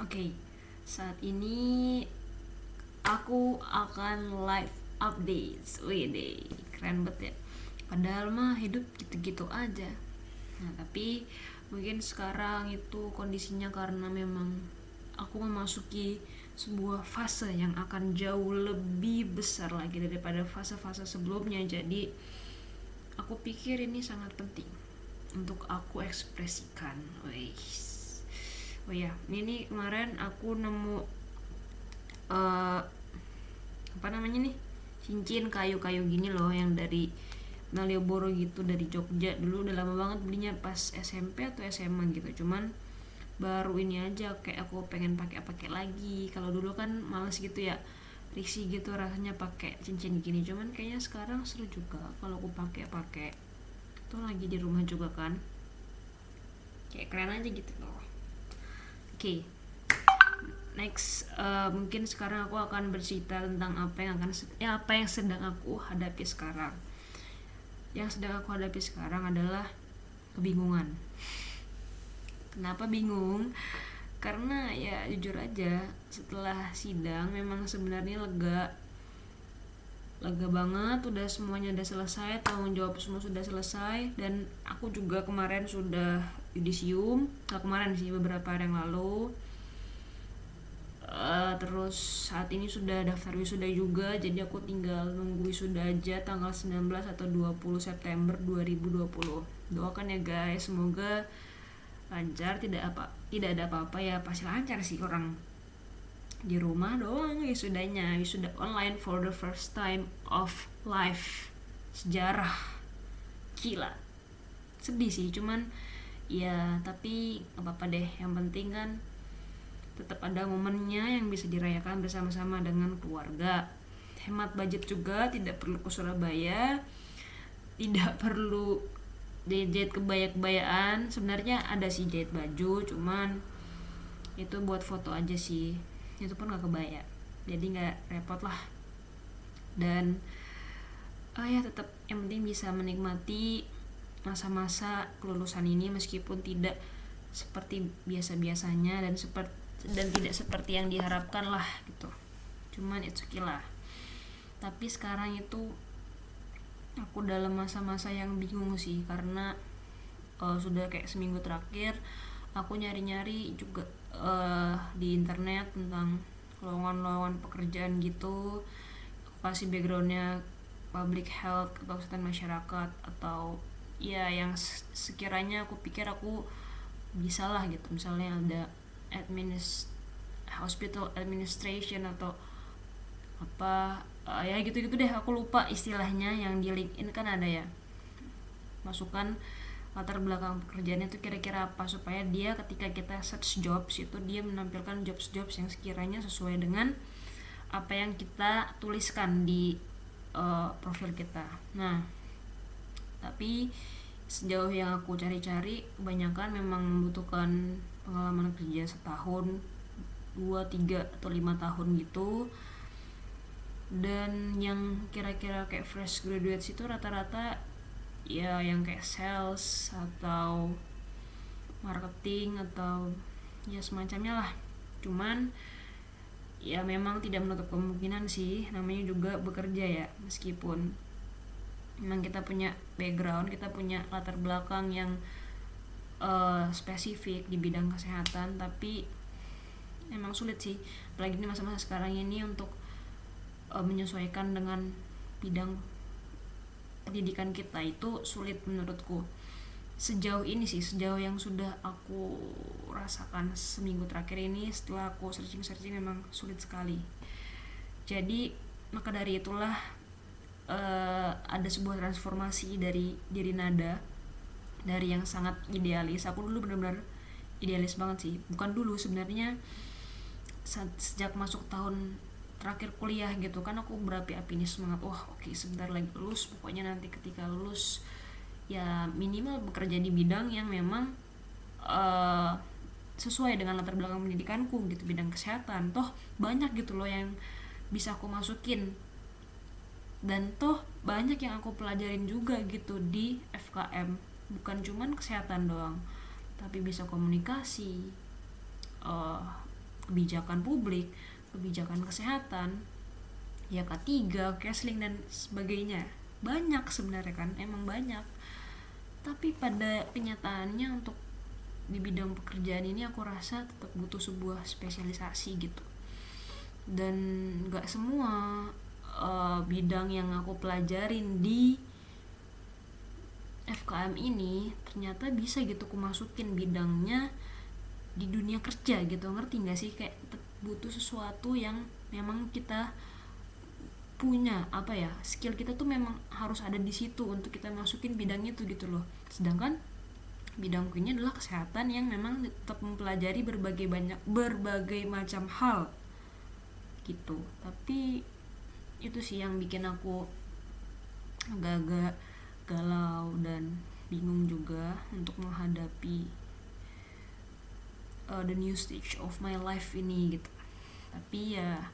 Oke, saat ini aku akan live updates. Wih deh, keren banget ya. Padahal mah hidup gitu-gitu aja. Nah, tapi mungkin sekarang itu kondisinya karena memang aku memasuki sebuah fase yang akan jauh lebih besar lagi daripada fase-fase sebelumnya. Jadi, aku pikir ini sangat penting untuk aku ekspresikan. Wih. Oh ya, ini kemarin aku nemu uh, apa namanya nih, cincin kayu-kayu gini loh, yang dari Malioboro gitu, dari Jogja. Dulu udah lama banget belinya, pas SMP atau SMA gitu, cuman baru ini aja kayak aku pengen pakai lagi. Kalau dulu kan males gitu ya, risih gitu rasanya pakai cincin gini, cuman kayaknya sekarang seru juga kalau aku pakai tuh, lagi di rumah juga kan, kayak keren aja gitu loh. Oke, next, mungkin sekarang aku akan bercerita tentang apa yang sedang aku hadapi sekarang. Yang sedang aku hadapi sekarang adalah kebingungan. Kenapa bingung? Karena ya jujur aja, setelah sidang memang sebenarnya lega lega banget, udah semuanya udah selesai, tanggung jawab semua sudah selesai. Dan aku juga kemarin sudah yudisium, nggak kemarin sih, beberapa hari yang lalu. Terus saat ini sudah daftar wisuda juga, jadi aku tinggal nunggu wisuda aja tanggal 19 atau 20 September 2020. Doakan ya guys, semoga lancar, tidak ada apa-apa ya, pasti lancar sih. Orang di rumah doang wisudanya, wisuda online for the first time of life, sejarah, gila. Sedih sih, cuman ya tapi gak apa-apa deh, yang penting kan tetap ada momennya yang bisa dirayakan bersama-sama dengan keluarga. Hemat budget juga, tidak perlu ke Surabaya, tidak perlu jahit kebaya-kebayaan. Sebenarnya ada sih jahit baju, cuman itu buat foto aja sih, itu pun gak kebaya, jadi gak repot lah. Dan ya tetap yang penting bisa menikmati masa-masa kelulusan ini, meskipun tidak seperti biasa-biasanya dan tidak seperti yang diharapkan lah gitu, cuman it's okay lah. Tapi sekarang itu aku dalam masa-masa yang bingung sih, karena sudah kayak seminggu terakhir aku nyari-nyari juga di internet tentang lowongan-lowongan pekerjaan gitu. Aku kasih backgroundnya public health atau kesehatan masyarakat, atau ya yang sekiranya aku pikir aku bisa lah gitu. Misalnya ada hospital administration atau apa, ya gitu-gitu deh, aku lupa istilahnya. Yang di LinkedIn kan ada ya, masukkan latar belakang pekerjaannya itu kira-kira apa, supaya dia ketika kita search jobs itu dia menampilkan jobs-jobs yang sekiranya sesuai dengan apa yang kita tuliskan di profil kita. Nah, tapi sejauh yang aku cari-cari, kebanyakan memang membutuhkan pengalaman kerja setahun, 2, 3, atau 5 tahun gitu. Dan yang kira-kira kayak fresh graduates itu rata-rata ya yang kayak sales atau marketing atau ya semacamnya lah. Cuman ya memang tidak menutup kemungkinan sih, namanya juga bekerja ya, meskipun memang kita punya background, kita punya latar belakang yang spesifik di bidang kesehatan, tapi emang sulit sih, apalagi di masa-masa sekarang ini, untuk menyesuaikan dengan bidang pendidikan kita. Itu sulit menurutku sejauh ini sih, sejauh yang sudah aku rasakan seminggu terakhir ini. Setelah aku searching memang sulit sekali. Jadi maka dari itulah ada sebuah transformasi dari diri Nada, dari yang sangat idealis. Aku dulu benar-benar idealis banget sih, bukan dulu sebenarnya, sejak masuk tahun terakhir kuliah gitu kan, aku berapi-api nih semangat, oke, sebentar lagi lulus, pokoknya nanti ketika lulus ya minimal bekerja di bidang yang memang sesuai dengan latar belakang pendidikanku gitu, bidang kesehatan. Toh banyak gitu loh yang bisa aku masukin, dan toh banyak yang aku pelajarin juga gitu di FKM, bukan cuman kesehatan doang, tapi bisa komunikasi, kebijakan publik, kebijakan kesehatan, ya K3, Kesling dan sebagainya. Banyak sebenarnya kan, emang banyak. Tapi pada kenyataannya untuk di bidang pekerjaan ini aku rasa tetap butuh sebuah spesialisasi gitu. Dan gak semua bidang yang aku pelajarin di FKM ini ternyata bisa gitu aku masukin bidangnya di dunia kerja gitu, ngerti gak sih? Kayak butuh sesuatu yang memang kita punya skill kita tuh memang harus ada di situ untuk kita masukin bidang itu gitu loh. Sedangkan bidangku ini adalah kesehatan yang memang tetap mempelajari berbagai macam hal gitu. Tapi itu sih yang bikin aku agak-agak galau dan bingung juga untuk menghadapi the new stage of my life ini gitu. Tapi ya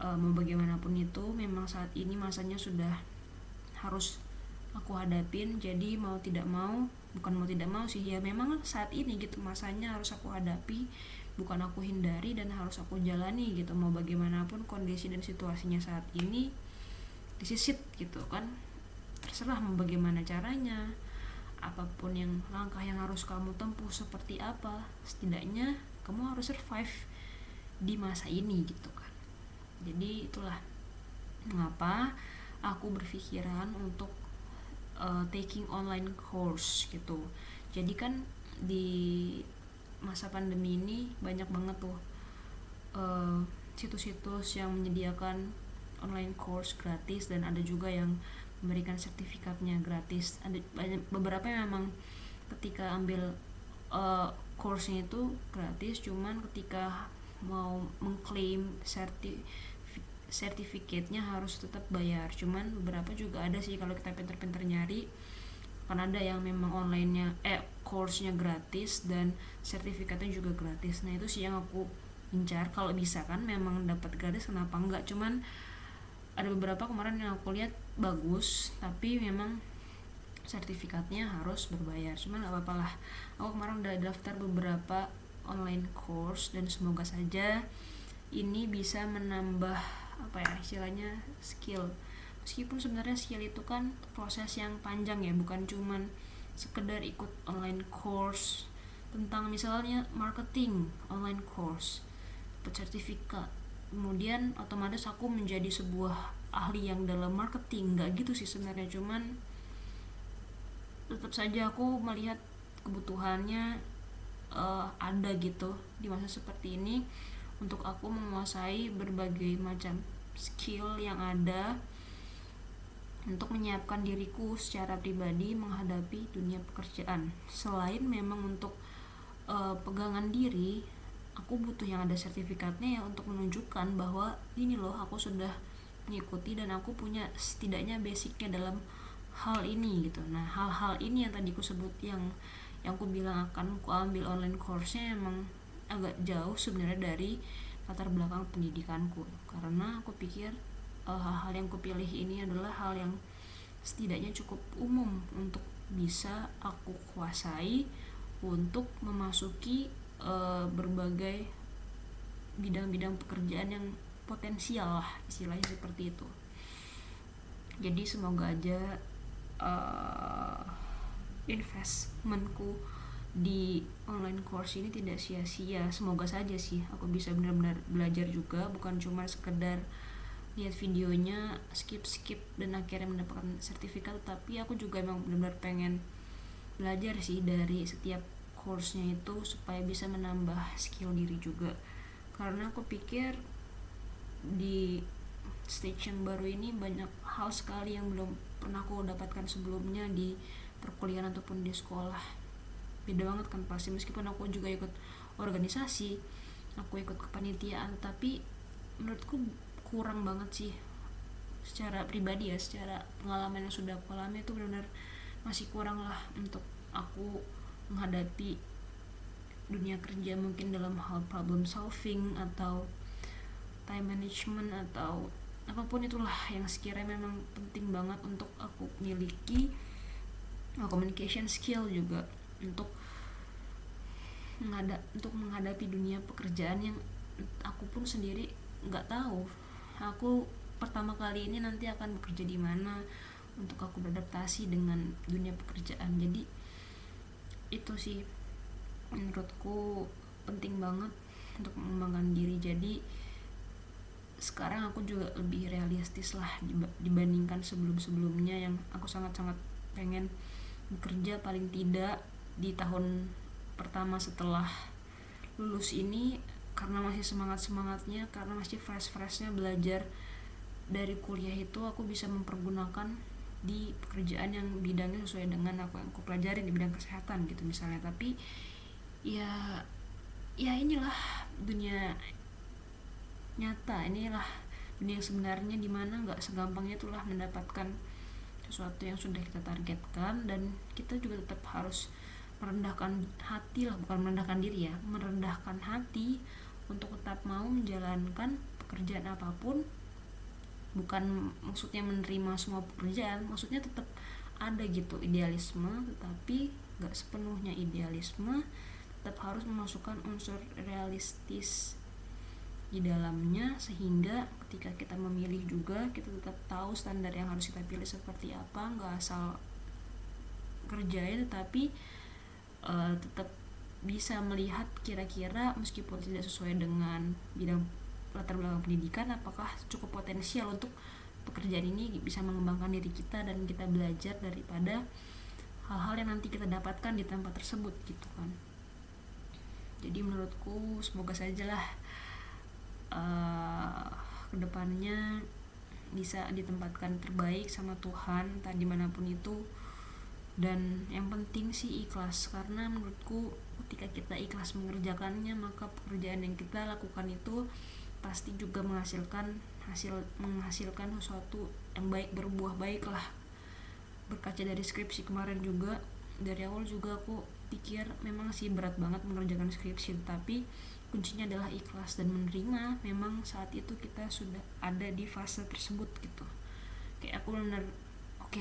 mau bagaimanapun itu memang saat ini masanya sudah harus aku hadapin. Jadi mau tidak mau sih ya, memang saat ini gitu masanya harus aku hadapi, bukan aku hindari dan harus aku jalani gitu. Mau bagaimanapun kondisi dan situasinya saat ini, disisit gitu kan, terserah mau bagaimana caranya, apapun yang langkah yang harus kamu tempuh seperti apa, setidaknya kamu harus survive di masa ini gitu kan. Jadi itulah mengapa aku berpikiran untuk taking online course gitu. Jadi kan di masa pandemi ini banyak banget tuh situs-situs yang menyediakan online course gratis, dan ada juga yang memberikan sertifikatnya gratis. Ada beberapa yang memang ketika ambil course-nya itu gratis, cuman ketika mau mengklaim sertifikatnya harus tetap bayar. Cuman beberapa juga ada sih kalau kita pinter-pinter nyari, kan ada yang memang online-nya course-nya gratis dan sertifikatnya juga gratis. Nah itu sih yang aku incar, kalau bisa kan memang dapat gratis kenapa enggak. Cuman ada beberapa kemarin yang aku lihat bagus tapi memang sertifikatnya harus berbayar. Cuman gak apa-apa lah, aku kemarin udah daftar beberapa online course dan semoga saja ini bisa menambah istilahnya skill. Meskipun sebenarnya skill itu kan proses yang panjang ya, bukan cuman sekedar ikut online course tentang misalnya marketing, online course dapat sertifikat kemudian otomatis aku menjadi sebuah ahli yang dalam marketing. Nggak gitu sih sebenarnya, cuman tetap saja aku melihat kebutuhannya ada gitu di masa seperti ini untuk aku menguasai berbagai macam skill yang ada untuk menyiapkan diriku secara pribadi menghadapi dunia pekerjaan. Selain memang untuk pegangan diri, aku butuh yang ada sertifikatnya ya, untuk menunjukkan bahwa ini loh aku sudah mengikuti dan aku punya setidaknya basicnya dalam hal ini gitu. Nah hal-hal ini yang tadi aku sebut, yang aku bilang akan aku ambil online course-nya, emang agak jauh sebenarnya dari latar belakang pendidikanku, karena aku pikir hal-hal yang kupilih ini adalah hal yang setidaknya cukup umum untuk bisa aku kuasai untuk memasuki berbagai bidang-bidang pekerjaan yang potensial lah, istilahnya seperti itu. Jadi semoga aja investmentku di online course ini tidak sia-sia. Semoga saja sih aku bisa benar-benar belajar juga, bukan cuma sekedar lihat videonya skip dan akhirnya mendapatkan sertifikat, tapi aku juga emang benar-benar pengen belajar sih dari setiap course-nya itu supaya bisa menambah skill diri juga. Karena aku pikir di stage yang baru ini banyak hal sekali yang belum pernah aku dapatkan sebelumnya di perkuliahan ataupun di sekolah. Beda banget kan pasti, meskipun aku juga ikut organisasi, aku ikut kepanitiaan, tapi menurutku kurang banget sih secara pribadi ya, secara pengalaman yang sudah aku alami itu benar-benar masih kurang lah untuk aku menghadapi dunia kerja, mungkin dalam hal problem solving atau time management atau apapun itulah yang sekiranya memang penting banget untuk aku miliki. Communication skill juga untuk untuk menghadapi dunia pekerjaan yang aku pun sendiri nggak tahu aku pertama kali ini nanti akan bekerja di mana, untuk aku beradaptasi dengan dunia pekerjaan. Jadi itu sih menurutku penting banget untuk mengembangkan diri. Jadi sekarang aku juga lebih realistis lah dibandingkan sebelum-sebelumnya yang aku sangat-sangat pengen bekerja paling tidak di tahun pertama setelah lulus ini, karena masih semangat-semangatnya, karena masih fresh-freshnya belajar dari kuliah itu, aku bisa mempergunakan di pekerjaan yang bidangnya sesuai dengan aku yang aku pelajari di bidang kesehatan gitu misalnya. Tapi ya inilah dunia nyata, inilah dunia yang sebenarnya, dimana nggak segampang itulah mendapatkan sesuatu yang sudah kita targetkan, dan kita juga tetap harus merendahkan hati lah, bukan merendahkan diri ya, merendahkan hati untuk tetap mau menjalankan pekerjaan apapun. Bukan maksudnya menerima semua pekerjaan, maksudnya tetap ada gitu idealisme, tetapi nggak sepenuhnya idealisme, tetap harus memasukkan unsur realistis di dalamnya, sehingga ketika kita memilih juga kita tetap tahu standar yang harus kita pilih seperti apa, nggak asal kerjain tetapi tetap bisa melihat kira-kira meskipun tidak sesuai dengan bidang latar belakang pendidikan, apakah cukup potensial untuk pekerjaan ini bisa mengembangkan diri kita dan kita belajar daripada hal-hal yang nanti kita dapatkan di tempat tersebut gitu kan. Jadi menurutku semoga sajalah kedepannya bisa ditempatkan terbaik sama Tuhan entah dimanapun itu. Dan yang penting sih ikhlas, karena menurutku ketika kita ikhlas mengerjakannya, maka pekerjaan yang kita lakukan itu pasti juga menghasilkan sesuatu yang baik, berbuah baik lah. Berkaca dari skripsi kemarin juga, dari awal juga aku pikir memang sih berat banget mengerjakan skripsi, tapi kuncinya adalah ikhlas dan menerima memang saat itu kita sudah ada di fase tersebut gitu. Kayak aku benar oke,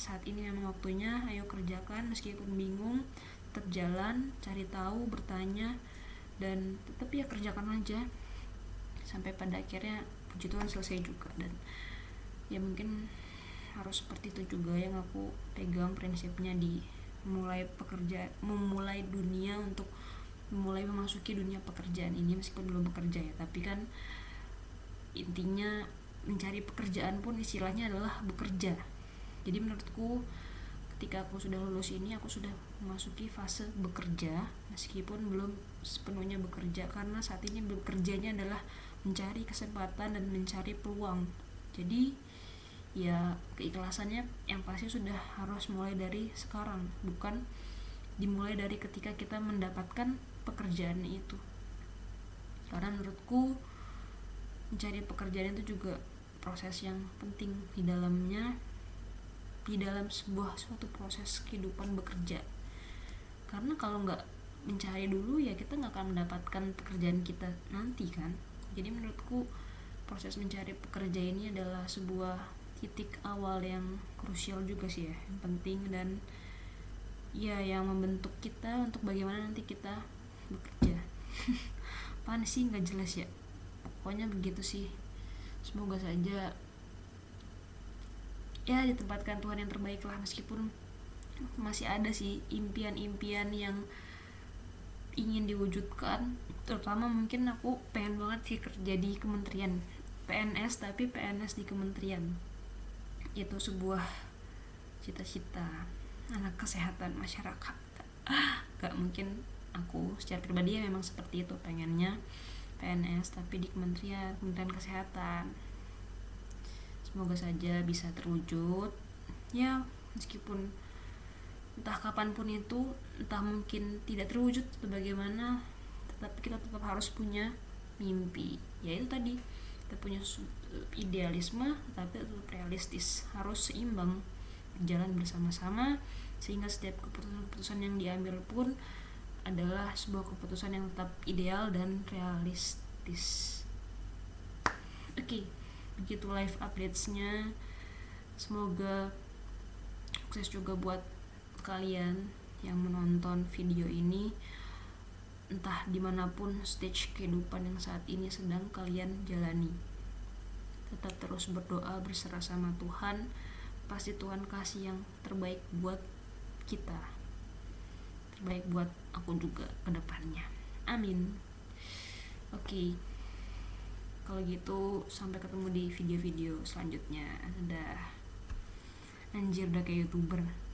saat ini memang waktunya, ayo kerjakan meskipun bingung, tetap jalan, cari tahu, bertanya, dan tetap ya kerjakan aja sampai pada akhirnya puji Tuhan selesai juga. Dan ya mungkin harus seperti itu juga yang aku pegang prinsipnya di memulai dunia untuk memulai memasuki dunia pekerjaan ini, meskipun belum bekerja ya, tapi kan intinya mencari pekerjaan pun istilahnya adalah bekerja. Jadi menurutku ketika aku sudah lulus ini, aku sudah memasuki fase bekerja meskipun belum sepenuhnya bekerja, karena saat ini bekerjanya adalah mencari kesempatan dan mencari peluang. Jadi ya keikhlasannya yang pasti sudah harus mulai dari sekarang, bukan dimulai dari ketika kita mendapatkan pekerjaan itu. Karena menurutku mencari pekerjaan itu juga proses yang penting di dalamnya, di dalam suatu proses kehidupan bekerja. Karena kalau nggak mencari dulu ya kita nggak akan mendapatkan pekerjaan kita nanti kan. Jadi menurutku proses mencari pekerja ini adalah sebuah titik awal yang krusial juga sih ya, yang penting, dan ya yang membentuk kita untuk bagaimana nanti kita bekerja. Apaan sih nggak jelas ya, pokoknya begitu sih. Semoga saja ya ditempatkan Tuhan yang terbaik lah, meskipun masih ada sih impian-impian yang ingin diwujudkan. Terutama mungkin aku pengen banget sih kerja di kementerian, PNS, tapi PNS di kementerian itu sebuah cita-cita anak kesehatan masyarakat. Gak mungkin, aku secara pribadi ya memang seperti itu, pengennya PNS tapi di kementerian kesehatan. Semoga saja bisa terwujud ya, meskipun entah kapanpun itu, entah mungkin tidak terwujud atau bagaimana, tetapi kita tetap harus punya mimpi, yaitu tadi kita punya idealisme tapi tetap realistis, harus seimbang, berjalan bersama-sama, sehingga setiap keputusan yang diambil pun adalah sebuah keputusan yang tetap ideal dan realistis. Oke, begitu live updates-nya. Semoga sukses juga buat kalian yang menonton video ini. entah dimanapun stage kehidupan yang saat ini sedang kalian jalani, tetap terus berdoa, berserah sama Tuhan. Pasti Tuhan kasih yang terbaik buat kita, terbaik buat aku juga ke depannya. Amin. Oke. Kalau gitu sampai ketemu di video-video selanjutnya. Anjir udah kayak YouTuber.